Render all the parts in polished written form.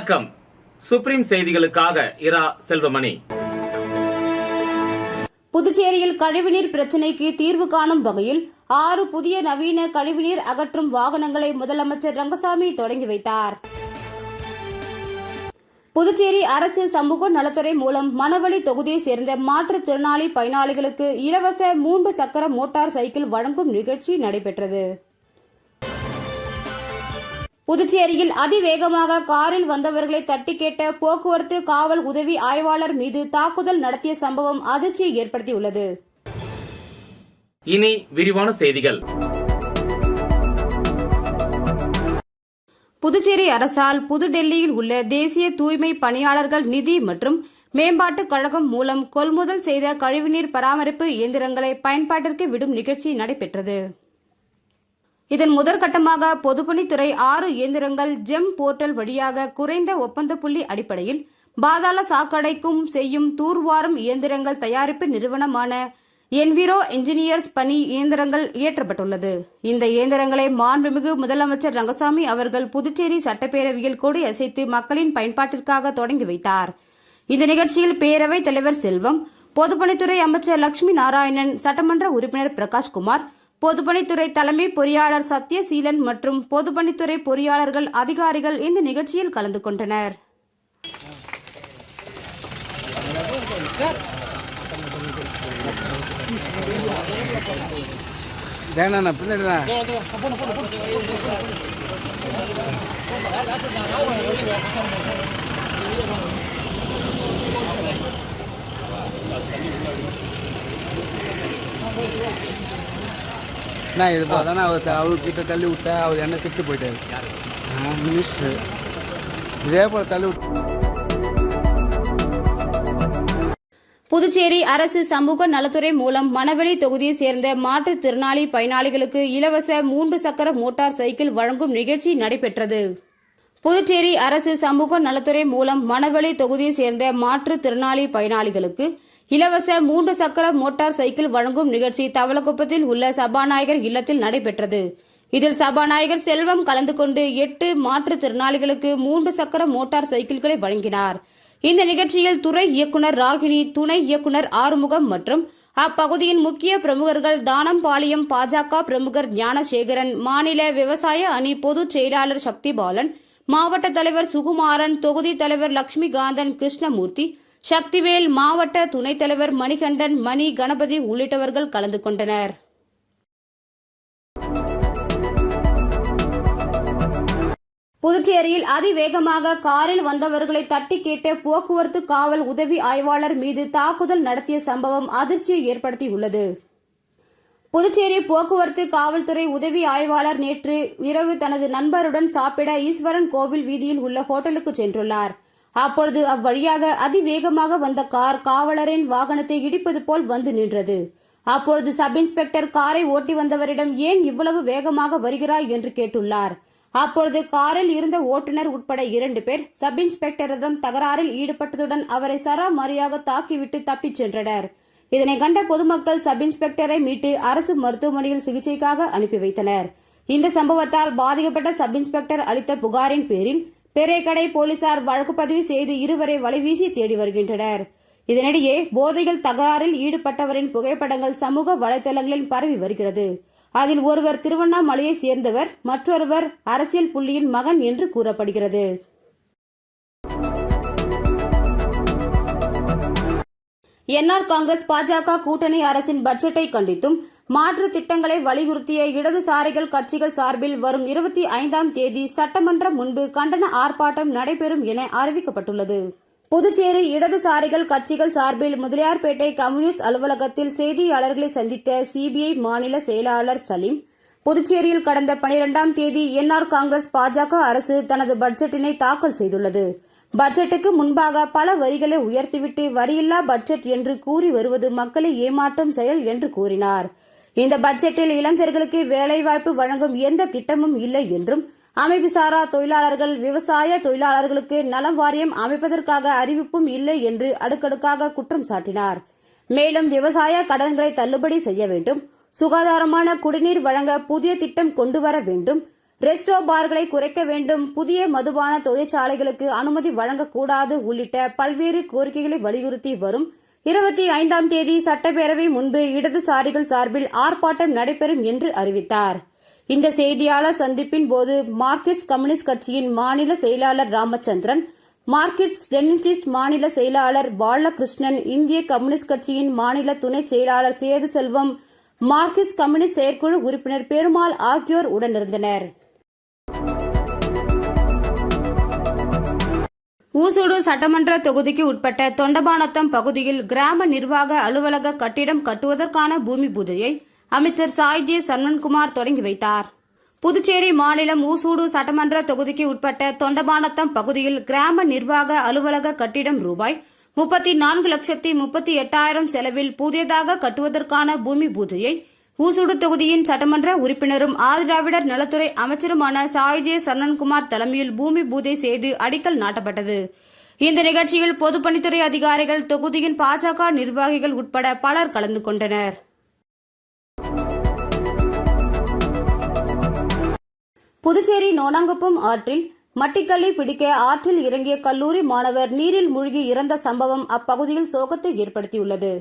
வணக்கம். சுப்ரீம் செய்திகளுக்காக இரா செல்வமணி. புதுச்சேரியில் கழிவுநீர் பிரச்சினைக்கு தீர்வு காணும் வகையில் 6 புதிய நவீன கழிவுநீர் அகற்றும் வாகனங்களை முதலமைச்சர் ரங்கசாமி தொடங்கி வைத்தார். புதுச்சேரி அரசு சமூக நலத்துறை மூலம் மணவெளி தொகுதியை சேர்ந்த மாற்றுத்திறனாளி பயனாளிகளுக்கு இலவச 3 சக்கர மோட்டார் சைக்கிள் வழங்கும் நிகழ்ச்சி நடைபெற்றது. புதுச்சேரியில் அதிவேகமாக காரில் வந்தவர்களை தட்டி கேட்ட போக்குவரத்து காவல் உதவி ஆய்வாளர் மீது தாக்குதல் நடத்திய சம்பவம் அதிர்ச்சியை ஏற்படுத்தியுள்ளது. இனி விரிவான செய்திகள். புதுச்சேரி அரசால் புதுடெல்லியில் உள்ள தேசிய தூய்மை பணியாளர்கள் நிதி மற்றும் மேம்பாட்டுக் கழகம் மூலம் கொள்முதல் செய்த கழிவுநீர் பராமரிப்பு இயந்திரங்களை பயன்பாட்டிற்கு விடும் நிகழ்ச்சி நடைபெற்றது. இதன் முதற்கட்டமாக பொதுப்பணித்துறை 6 இயந்திரங்கள் ஜெம் போர்ட்டல் வழியாக குறைந்த ஒப்பந்த புள்ளி அடிப்படையில் பாதாள சாக்கடைக்கும் செய்யும் தூர்வாரும் இயந்திரங்கள் தயாரிப்பு நிறுவனமான என்விரோ என்ஜினியர்ஸ் பணி இயந்திரங்கள் இயற்றப்பட்டுள்ளது. இந்த இயந்திரங்களை மாண்புமிகு முதலமைச்சர் ரங்கசாமி அவர்கள் புதுச்சேரி சட்டப்பேரவையில் கொடி அசைத்து மக்களின் பயன்பாட்டிற்காக தொடங்கி வைத்தார். இந்த நிகழ்ச்சியில் பேரவைத் தலைவர் செல்வம், பொதுப்பணித்துறை அமைச்சர் லட்சுமி நாராயணன், சட்டமன்ற உறுப்பினர் பிரகாஷ்குமார், பொதுப்பணித்துறை தலைமை பொறியாளர் சத்யசீலன் மற்றும் பொதுப்பணித்துறை பொறியாளர்கள் அதிகாரிகள் இந்த நிகழ்ச்சியில் கலந்து கொண்டனர். நான் இது பார்த்தா அவர்கிட்ட தள்ளி விட்டா அவர் என்ன திட்டு போயிட்டாரு மினிஸ்டர். இதே போல தள்ளி விட்டு. புதுச்சேரி அரசு சமூக நலத்துறை மூலம் மணவெளி தொகுதியை சேர்ந்த மாற்றுத்திறனாளி பயனாளிகளுக்கு இலவச 3 சக்கர மோட்டார் சைக்கிள் வழங்கும் நிகழ்ச்சி நடைபெற்றது. புதுச்சேரி அரசு சமூக நலத்துறை மூலம் மணவெளி தொகுதியை சேர்ந்த மாற்றுத்திறனாளி பயனாளிகளுக்கு இலவச 3 சக்கர மோட்டார் சைக்கிள் வழங்கும் நிகழ்ச்சி தவளக்குப்பத்தில் உள்ள சபாநாயகர் இல்லத்தில் நடைபெற்றது. இதில் சபாநாயகர் செல்வம் கலந்து கொண்டு 8 மாற்றுத்திறனாளிகளுக்கு 3 சக்கர மோட்டார் சைக்கிள்களை வழங்கினார். இந்த நிகழ்ச்சியில் துறை இயக்குநர் ராகினி, துணை இயக்குநர் ஆறுமுகம் மற்றும் அப்பகுதியின் முக்கிய பிரமுகர்கள் தானம்பாளையம் பாஜக பிரமுகர் ஞானசேகரன், மாநில விவசாய அணி பொதுச் செயலாளர் சக்திபாலன், மாவட்ட தலைவர் சுகுமாரன், தொகுதி தலைவர் லட்சுமிகாந்தன், கிருஷ்ணமூர்த்தி, சக்திவேல், மாவட்ட துணைத் தலைவர் மணிகண்டன், மணி, கணபதி உள்ளிட்டவர்கள் கலந்து கொண்டனர். புதுச்சேரியில் அதிவேகமாக காரில் வந்தவர்களை தட்டி கேட்ட போக்குவரத்து காவல் உதவி ஆய்வாளர் மீது தாக்குதல் நடத்திய சம்பவம் அதிர்ச்சியை ஏற்படுத்தியுள்ளது. புதுச்சேரி போக்குவரத்து காவல்துறை உதவி ஆய்வாளர் நேற்று இரவு தனது நண்பருடன் சாப்பிட ஈஸ்வரன் கோவில் வீதியில் உள்ள ஹோட்டலுக்கு சென்றுள்ளார். அப்பொழுது அவ்வழியாக அதிவேகமாக வந்த கார் காவலரின் வாகனத்தை இடிப்பது போல் வந்து நின்றது. அப்பொழுது சப் இன்ஸ்பெக்டர் காரை ஓட்டி வந்தவரிடம் ஏன் இவ்வளவு வேகமாக வருகிறாய் என்று கேட்டுள்ளார். அப்பொழுது காரில் இருந்த ஓட்டுநர் உட்பட 2 பேர் சப் இன்ஸ்பெக்டரிடம் தகராறில் ஈடுபட்டதுடன் அவரை சராமரியாக தாக்கிவிட்டு தப்பிச் சென்றனர். இதனை கண்ட பொதுமக்கள் சப் இன்ஸ்பெக்டரை மீட்டு அரசு மருத்துவமனையில் சிகிச்சைக்காக அனுப்பி வைத்தனர். இந்த சம்பவத்தால் பாதிக்கப்பட்ட சப் இன்ஸ்பெக்டர் அளித்த புகாரின் பேரில் பெரேக்கடை போலீசார் வழக்கு பதிவு செய்து இருவரை வலைவீசி தேடி வருகின்றனர். இதனிடையே போதையில் தகராறில் ஈடுபட்டவரின் புகைப்படங்கள் சமூக வலைதளங்களில் பரவி வருகிறது. அதில் ஒருவர் திருவண்ணாமலையை சேர்ந்தவர், மற்றொருவர் அரசியல் புள்ளியின் மகன் என்று கூறப்படுகிறது. என்ஆர் காங்கிரஸ் பாஜக கூட்டணி அரசின் பட்ஜெட்டை கண்டித்தும் மாற்று திட்டங்களை வலியுறுத்திய இடதுசாரிகள் கட்சிகள் சார்பில் வரும் 25ஆம் தேதி சட்டமன்றம் முன்பு கண்டன ஆர்ப்பாட்டம் நடைபெறும் என அறிவிக்கப்பட்டுள்ளது. புதுச்சேரி இடதுசாரிகள் கட்சிகள் சார்பில் முதலியார்பேட்டை கம்யூனிஸ்ட் அலுவலகத்தில் செய்தியாளர்களை சந்தித்த சிபிஐ மாநில செயலாளர் சலீம், புதுச்சேரியில் கடந்த 12ஆம் தேதி என்ஆர் காங்கிரஸ் பாஜக அரசு தனது பட்ஜெட்டினை தாக்கல் செய்துள்ளது. பட்ஜெட்டுக்கு முன்பாக பல வரிகளை உயர்த்திவிட்டு வரியில்லா பட்ஜெட் என்று கூறி வருவது மக்களை ஏமாற்றும் செயல் என்று கூறினார். இந்த பட்ஜெட்டில் இளைஞர்களுக்கு வேலைவாய்ப்பு வழங்கும் எந்த திட்டமும் இல்லை என்றும், அமைப்புசாரா தொழிலாளர்கள், விவசாய தொழிலாளர்களுக்கு நலம் வாரியம் அமைப்பதற்காக அறிவிப்பும் இல்லை என்று அடுக்கடுக்காக குற்றம் சாட்டினார். மேலும் விவசாய கடன்களை தள்ளுபடி செய்ய வேண்டும், சுகாதாரமான குடிநீர் வழங்க புதிய திட்டம் கொண்டு வர வேண்டும், ரெஸ்டோ பார்களை குறைக்க வேண்டும், புதிய மதுபான தொழிற்சாலைகளுக்கு அனுமதி வழங்கக்கூடாது உள்ளிட்ட பல்வேறு கோரிக்கைகளை வலியுறுத்தி வரும் 25ஆம் தேதி சட்டப்பேரவை முன்பு இடதுசாரிகள் சார்பில் ஆர்ப்பாட்டம் நடைபெறும் என்று அறிவித்தார். இந்த செய்தியாளர் சந்திப்பின் போது மார்க்சிஸ்ட் கம்யூனிஸ்ட் கட்சியின் மாநில செயலாளர் ராமச்சந்திரன், மார்க்சிஸ்ட் லெனினிஸ்ட் மாநில செயலாளர் பாலகிருஷ்ணன், இந்திய கம்யூனிஸ்ட் கட்சியின் மாநில துணை செயலாளர் சேது செல்வம், மார்க்சிஸ்ட் கம்யூனிஸ்ட் செயற்குழு உறுப்பினர் பெருமாள் ஆகியோர் உடனிருந்தனர். ஊசூடு சட்டமன்ற தொகுதிக்கு உட்பட்ட தொண்டமாநத்தம் பகுதியில் கிராம நிர்வாக அலுவலக கட்டிடம் கட்டுவதற்கான பூமி பூஜையை அமைச்சர் சாய்ஜே சரவணன்குமார் தொடங்கி வைத்தார். புதுச்சேரி மாநிலம் ஊசூடு சட்டமன்ற தொகுதிக்கு உட்பட்ட தொண்டமாநத்தம் பகுதியில் கிராம நிர்வாக அலுவலக கட்டிடம் ரூபாய் 34,38,000 செலவில் புதியதாக கட்டுவதற்கான பூமி பூஜையை ஊசூடு தொகுதியின் சட்டமன்ற உறுப்பினரும் ஆதிதிராவிடர் நலத்துறை அமைச்சருமான சாய்ஜே சரவணன்குமார் தலைமையில் பூமி பூஜை செய்து அடிக்கல் நாட்டப்பட்டது. இந்த நிகழ்ச்சியில் பொதுப்பணித்துறை அதிகாரிகள், தொகுதியின் பாஜக நிர்வாகிகள் உட்பட பலர் கலந்து கொண்டனர். புதுச்சேரி நோனாங்குப்பம் ஆற்றில் மட்டிக்கல்லை பிடிக்க ஆற்றில் இறங்கிய கல்லூரி மாணவர் நீரில் மூழ்கி இறந்த சம்பவம் அப்பகுதியில் சோகத்தை ஏற்படுத்தியுள்ளது.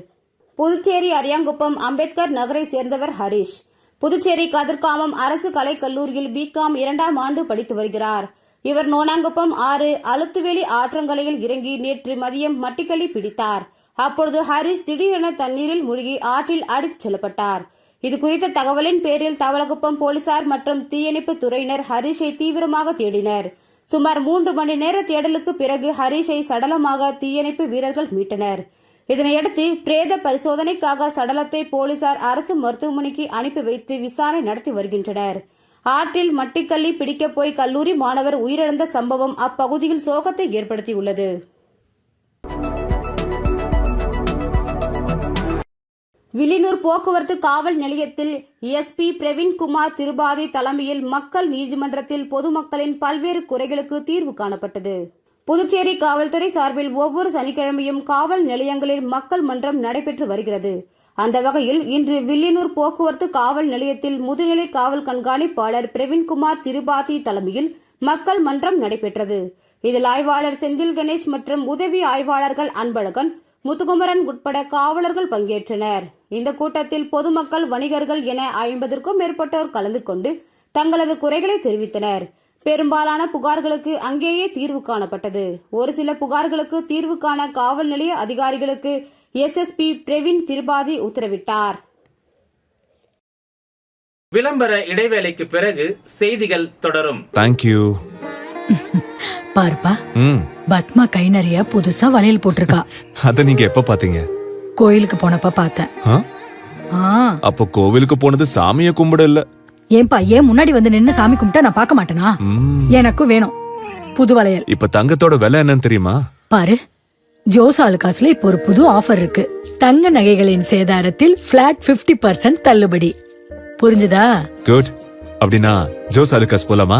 புதுச்சேரி அரியாங்குப்பம் அம்பேத்கர் நகரை சேர்ந்தவர் ஹரிஷ். புதுச்சேரி கதிர்காமம் அரசு கலைக் கல்லூரியில் பிகாம் 2ஆம் ஆண்டு படித்து வருகிறார். இவர் நோனாங்குப்பம் ஆறு அழுத்துவேலி ஆற்றங்கரையில் இறங்கி நேற்று மதியம் மட்டிக்கல்லை பிடித்தார். அப்பொழுது ஹரிஷ் திடீரென தண்ணீரில் மூழ்கி ஆற்றில் அடித்துச் செல்லப்பட்டார். இது குறித்த தகவலின் பேரில் தவளகுப்பம் போலீசார் மற்றும் தீயணைப்பு துறையினர் ஹரிஷை தீவிரமாக தேடினர். சுமார் 3 மணி நேர தேடலுக்கு பிறகு ஹரிஷை சடலமாக தீயணைப்பு வீரர்கள் மீட்டனர். இதனையடுத்து பிரேத பரிசோதனைக்காக சடலத்தை போலீசார் அரசு மருத்துவமனைக்கு அனுப்பி வைத்து விசாரணை நடத்தி வருகின்றனர். ஆற்றில் மட்டிக்கல்லி பிடிக்கப் போய் கல்லூரி மாணவர் உயிரிழந்த சம்பவம் அப்பகுதியில் சோகத்தை ஏற்படுத்தியுள்ளது. வில்லியனூர் போக்குவரத்து காவல் நிலையத்தில் எஸ்பி பிரவீன்குமார் திரிபாதி தலைமையில் மக்கள் நீதிமன்றத்தில் பொதுமக்களின் பல்வேறு குறைகளுக்கு தீர்வு காணப்பட்டது. புதுச்சேரி காவல்துறை சார்பில் ஒவ்வொரு சனிக்கிழமையும் காவல் நிலையங்களில் மக்கள் மன்றம் நடைபெற்று வருகிறது. அந்த வகையில் இன்று வில்லியனூர் போக்குவரத்து காவல் நிலையத்தில் முதுநிலை காவல் கண்காணிப்பாளர் பிரவீன்குமார் திரிபாதி தலைமையில் மக்கள் மன்றம் நடைபெற்றது. இதில் ஆய்வாளர் செந்தில் கணேஷ் மற்றும் உதவி ஆய்வாளர்கள் அன்பழகன், முத்துக்குமரன் உட்பட காவலர்கள் பங்கேற்றனர். இந்த கூட்டத்தில் பொதுமக்கள், வணிகர்கள் என 50க்கும் மேற்பட்டோர் கலந்து கொண்டு தங்களது குறைகளை தெரிவித்தனர். பெரும்பாலான புகார்களுக்கு அங்கேயே தீர்வு காணப்பட்டது. ஒரு சில புகார்களுக்கு தீர்வு காண காவல் நிலைய அதிகாரிகளுக்கு எஸ்எஸ்பி பிரவீன் திரிபாதி உத்தரவிட்டார். விளம்பர இடைவேளைக்கு பிறகு செய்திகள் தொடரும். தேங்க்யூ. பாருப்பா, பத்மா கை நிறைய புதுசா வளையல் போட்டிருக்கா. அத நீங்க எப்ப பாத்தீங்க? கோயிலுக்கு போனப்ப பார்த்தேன். அப்போ கோவிலுக்கு போனது சாமிய கும்பிட இல்ல. ஏன்பா, ஏன் முன்னாடி வந்து நின்னு சாமி கும்பிட்டா நான் பார்க்க மாட்டேனா? எனக்கும் வேணும் புது வளையல். இப்ப தங்கத்தோட விலை என்னன்னு தெரியுமா? பாரு, ஜோஸ் ஆலுகாஸ்ல இப்போ ஒரு புது ஆஃபர் இருக்கு. தங்க நகைகளின் சேதாரத்தில் பிளாட் 50% தள்ளுபடி. புரிஞ்சுதா? குட். அப்படின்னா ஜோஸ் ஆலுகாஸ் போலாமா?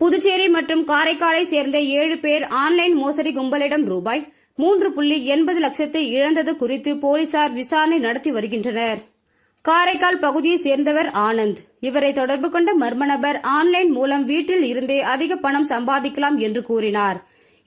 புதுச்சேரி மற்றும் காரைக்காலை சேர்ந்த 7 பேர் ஆன்லைன் மோசடி கும்பலிடம் ரூபாய் 3.80 லட்சத்தை இழந்தது குறித்து போலீசார் விசாரணை நடத்தி வருகின்றனர். காரைக்கால் பகுதியை சேர்ந்தவர் ஆனந்த். இவரை தொடர்பு கொண்ட மர்ம நபர் ஆன்லைன் மூலம் வீட்டில் இருந்தே அதிக பணம் சம்பாதிக்கலாம் என்று கூறினார்.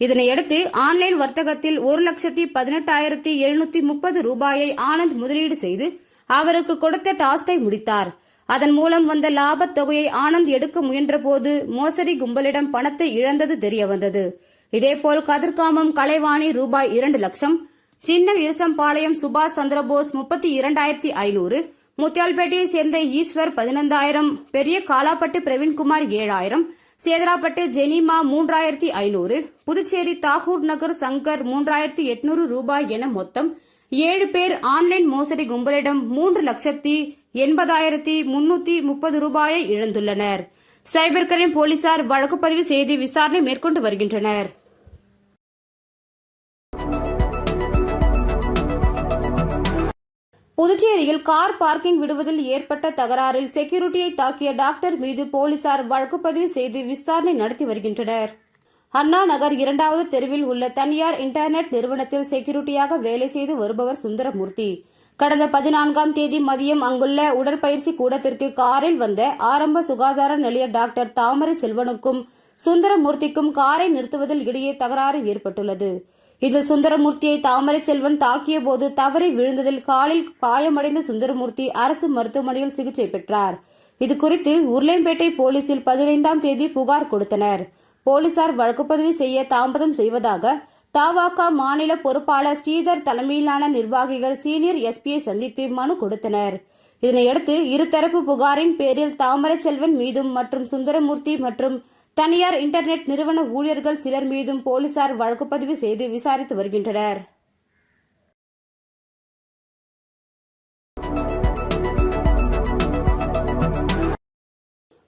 இதனையடுத்து ஆன்லைன் வர்த்தகத்தில் 1,18,730 ரூபாயை ஆனந்த் முதலீடு செய்து அவருக்கு கொடுத்த டாஸ்கை முடித்தார். அதன் மூலம் வந்த லாபத் தொகையை ஆனந்த் எடுக்க முயன்ற போது மோசடி கும்பலிடம் பணத்தை இழந்தது தெரியவந்தது. இதேபோல் கதிர்காமம் கலைவாணி ரூபாய் 2 லட்சம், சின்ன விருசம்பாளையம் சுபாஷ் சந்திரபோஸ் 32,500, முத்தியால்பேட்டையை சேர்ந்த ஈஸ்வர் 15,000, பெரிய காலாப்பட்டு பிரவீன்குமார் 7,000, சேதராப்பட்டு ஜெனிமா 3,500, புதுச்சேரி தாகூர் நகர் சங்கர் 3,800 ரூபாய் என மொத்தம் 7 பேர் ஆன்லைன் மோசடி கும்பலிடம் 3,80,330 ரூபாயை இழந்துள்ளனர். சைபர் கிரைம் போலீசார் வழக்கு பதிவு செய்து விசாரணை மேற்கொண்டு வருகின்றனர். புதுச்சேரியில் கார் பார்க்கிங் விடுவதில் ஏற்பட்ட தகராறில் செக்யூரிட்டியை தாக்கிய டாக்டர் மீது போலீசார் வழக்கு பதிவு செய்து விசாரணை நடத்தி வருகின்றனர். அண்ணா நகர் 2வது தெருவில் உள்ள தனியார் இன்டர்நெட் நிறுவனத்தில் செக்யூரிட்டியாக வேலை செய்து வருபவர் சுந்தரமூர்த்தி கடந்த 14ஆம் தேதி மதியம் அங்குள்ள உடற்பயிற்சி கூடத்திற்கு காரில் வந்த ஆரம்ப சுகாதார நிலைய டாக்டர் தாமரை செல்வனுக்கும் சுந்தரமூர்த்திக்கும் காரை நிறுத்துவதில் இடையே தகராறு ஏற்பட்டுள்ளது. இதில் சுந்தரமூர்த்தியை தாமரை செல்வன் தாக்கிய போது தவறி விழுந்ததில் காலில் காயமடைந்த சுந்தரமூர்த்தி அரசு மருத்துவமனையில் சிகிச்சை பெற்றார். இதுகுறித்து உருளையன்பேட்டை போலீசில் 15ஆம் தேதி புகார் கொடுத்தனர். போலீசார் வழக்குப்பதிவு செய்ய தாமதம் செய்வதாக தவாக மாநில பொறுப்பாளர் ஸ்ரீதர் தலைமையிலான நிர்வாகிகள் சீனியர் எஸ்பியை சந்தித்து மனு கொடுத்தனர். இதனையடுத்து இருதரப்பு புகாரின் பேரில் தாமரை செல்வன் மீதும் மற்றும் சுந்தரமூர்த்தி மற்றும் தனியார் இன்டர்நெட் நிறுவன ஊழியர்கள் சிலர் மீதும் போலீசார் வழக்குப்பதிவு செய்து விசாரித்து வருகின்றனர்.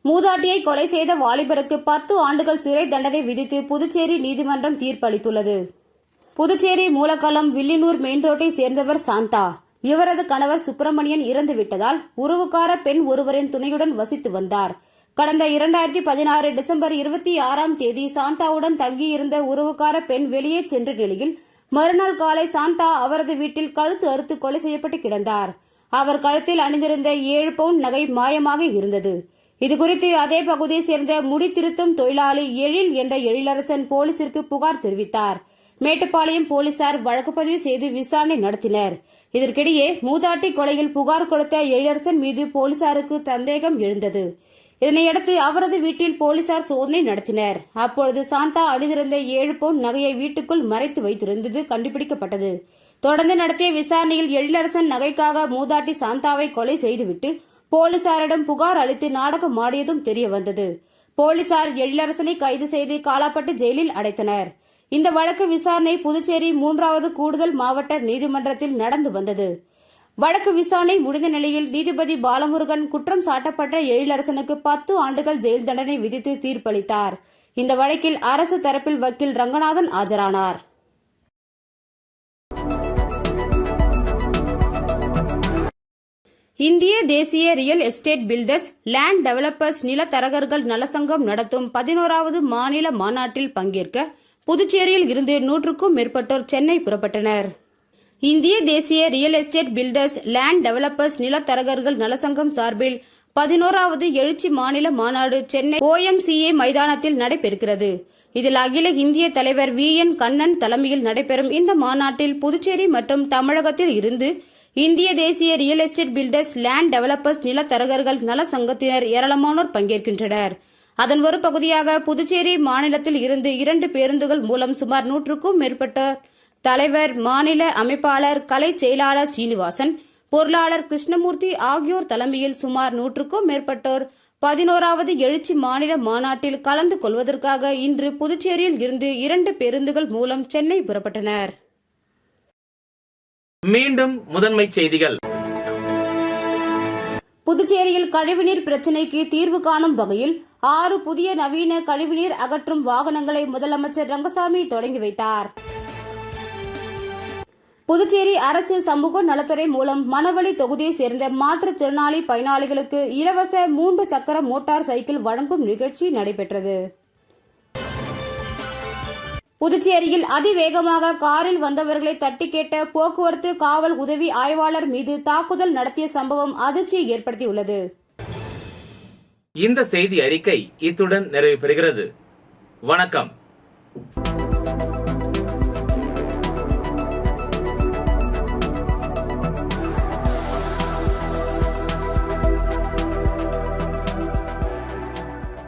மூதாட்டியை கொலை செய்த வாலிபருக்கு 10 ஆண்டுகள் சிறை தண்டனை விதித்து புதுச்சேரி நீதிமன்றம் தீர்ப்பளித்துள்ளது. புதுச்சேரி மூலக்கலம் வில்லியனூர் மெயின் ரோட்டை சேர்ந்தவர் சாந்தா. இவரது கணவர் சுப்பிரமணியன் இறந்துவிட்டதால் உறவுக்கார பெண் ஒருவரின் துணையுடன் வசித்து வந்தார். கடந்த 2016 டிசம்பர் 26ஆம் தேதி சாந்தாவுடன் தங்கியிருந்த உறவுக்கார பெண் வெளியே சென்ற நிலையில் மறுநாள் காலை சாந்தா அவரது வீட்டில் கழுத்து அறுத்து கொலை செய்யப்பட்டு கிடந்தார். அவர் கழுத்தில் அணிந்திருந்த 7 பவுண்ட் நகை மாயமாக இருந்தது. இதுகுறித்து அதே பகுதியை சேர்ந்த முடி திருத்தும் தொழிலாளி எழில் என்ற எழிலரசன் போலீசிற்கு புகார் தெரிவித்தார். மேட்டுப்பாளையம் போலீசார் வழக்குப்பதிவு செய்து விசாரணை நடத்தினர். இதற்கிடையே மூதாட்டி கொலையில் புகார் கொடுத்த எழிலரசன் மீது போலீசாருக்கு சந்தேகம் எழுந்தது. இதனையடுத்து அவரது வீட்டில் போலீசார் சோதனை நடத்தினர். அப்பொழுது சாந்தா அணிந்திருந்த 7 பவுண்ட் நகையை வீட்டுக்குள் மறைத்து வைத்திருந்தது கண்டுபிடிக்கப்பட்டது. தொடர்ந்து நடத்திய விசாரணையில் எழிலரசன் நகைக்காக மூதாட்டி சாந்தாவை கொலை செய்துவிட்டு போலீசாரிடம் புகார் அளித்து நாடகம் ஆடியதும் தெரிய வந்தது. போலீசார் எழிலரசனை கைது செய்து காலாப்பட்டு ஜெயிலில் அடைத்தனர். இந்த வழக்கு விசாரணை புதுச்சேரி 3வது கூடுதல் மாவட்ட நீதிமன்றத்தில் நடந்து வந்தது. வழக்கு விசாரணை முடிந்த நிலையில் நீதிபதி பாலமுருகன் குற்றம் சாட்டப்பட்ட எழிலரசனுக்கு 10 ஆண்டுகள் ஜெயில் தண்டனை விதித்து தீர்ப்பளித்தார். இந்த வழக்கில் அரசு தரப்பில் வக்கீல் ரங்கநாதன் ஆஜரானார். இந்திய தேசிய real estate builders land developers நிலத்தரகர்கள் நலசங்கம் நடத்தும் 11வது மாநில மாநாட்டில் பங்கேற்க புதுச்சேரியில் இருந்து 100க்கும் மேற்பட்டோர் சென்னை புறப்பட்டனர். இந்திய தேசிய real estate builders land developers நிலத்தரகர்கள் நலசங்கம் சார்பில் 11வது எழுச்சி மாநில மாநாடு சென்னை OMCA மைதானத்தில் நடைபெறுகிறது. இதில் அகில இந்திய தலைவர் VN கண்ணன் தலைமையில் நடைபெறும் இந்த மாநாட்டில் புதுச்சேரி மற்றும் தமிழகத்தில் இருந்து இந்திய தேசிய real estate builders land developers நிலத்தரகர்கள் நல சங்கத்தினர் ஏராளமானோர் பங்கேற்கின்றனர். அதன் ஒரு பகுதியாக புதுச்சேரி மாநிலத்தில் இருந்து 2 பேருந்துகள் மூலம் சுமார் 100க்கும் மேற்பட்டோர் தலைவர், மாநில அமைப்பாளர், கலை செயலாளர் சீனிவாசன், பொருளாளர் கிருஷ்ணமூர்த்தி ஆகியோர் தலைமையில் சுமார் 100க்கும் மேற்பட்டோர் 11வது எழுச்சி மாநில மாநாட்டில் கலந்து கொள்வதற்காக இன்று புதுச்சேரியில் இருந்து 2 பேருந்துகள் மூலம் சென்னை புறப்பட்டனர். மீண்டும் முதன்மை செய்திகள். புதுச்சேரியில் கழிவுநீர் பிரச்சினைக்கு தீர்வு காணும் வகையில் 6 புதிய நவீன கழிவுநீர் அகற்றும் வாகனங்களை முதலமைச்சர் ரங்கசாமி தொடங்கி வைத்தார். புதுச்சேரி அரசு சமூக நலத்துறை மூலம் மணவெளி தொகுதியை சேர்ந்த மாற்றுத்திறனாளி பயனாளிகளுக்கு இலவச 3 சக்கர மோட்டார் சைக்கிள் வழங்கும் நிகழ்ச்சி நடைபெற்றது. புதுச்சேரியில் அதிவேகமாக காரில் வந்தவர்களை தட்டி கேட்ட போக்குவரத்து காவல் உதவி ஆய்வாளர் மீது தாக்குதல் நடத்திய சம்பவம் அதிர்ச்சியை ஏற்படுத்தியுள்ளது. இந்த செய்தி அறிக்கை இத்துடன் நிறைவு பெறுகிறது. வணக்கம்.